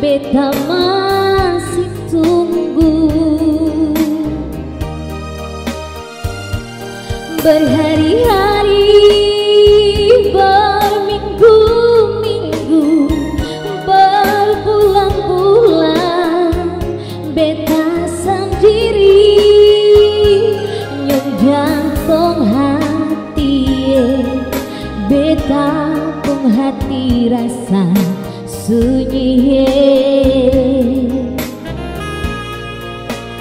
beta masih tunggu. Berhari-hari, berminggu-minggu, berbulan-bulan, beta sendiri nyong jantung hati, beta pun hati rasa sunyi.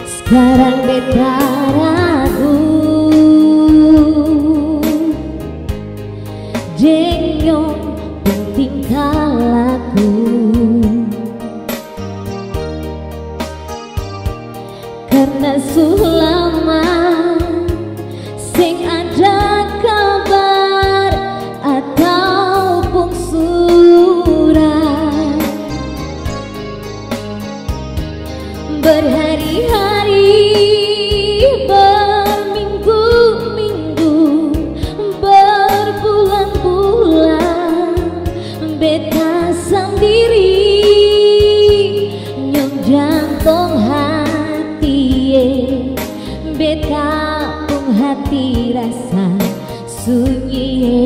Sekarang beta ragu, jengnyong tingkah laku, karena sulama sing ada kabar ataupun surat. Berhari-hari, berminggu-minggu, berbulan-bulan, beta sendiri nyong jantung hati, beta pun hati rasa sunyi.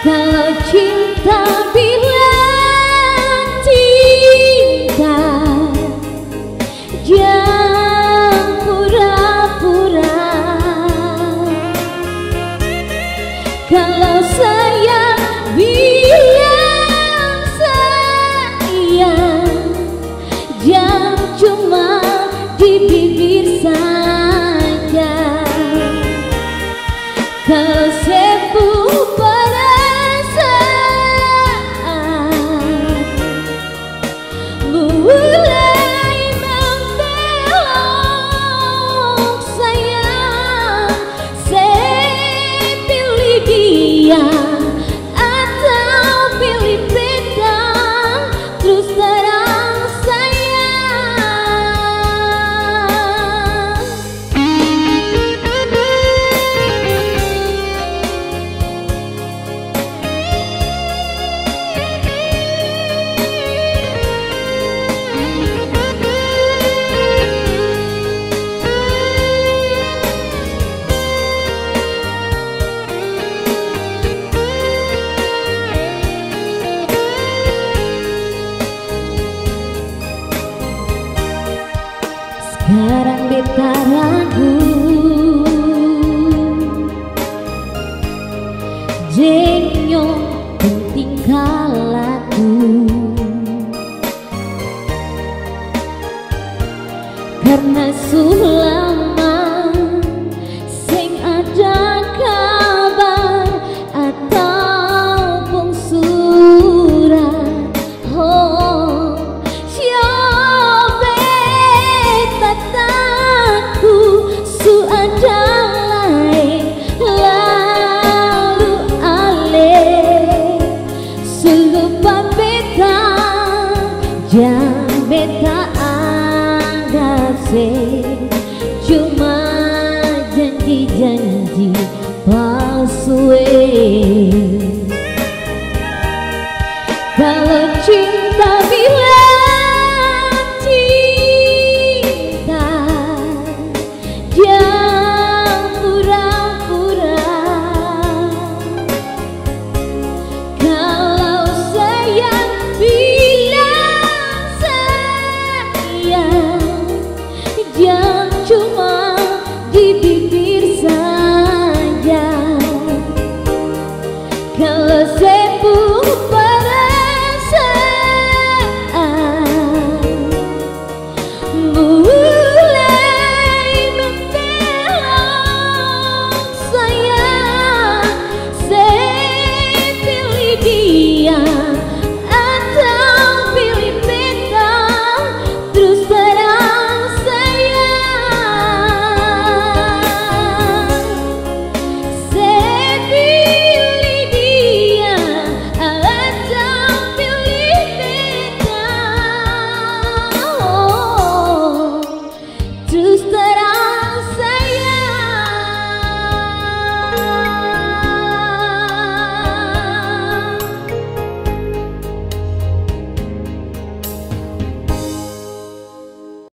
Kalau cinta bilang cinta, jangan pura-pura. Kalau sayang bilang sayang, jangan cuma di bibir saja. Kalau sebuah perasaan mulai membelok sayang, saya pilih dia atau pilih beta, terus terang sayang. Sekarang beta ragu, jengnyong tingkah laku, karena sulama sing ada kabar ataupun surat. Oh, ada lain lalu ale, selupa beta jangan beta anggap cuma janji-janji palsu. Kalau cinta bila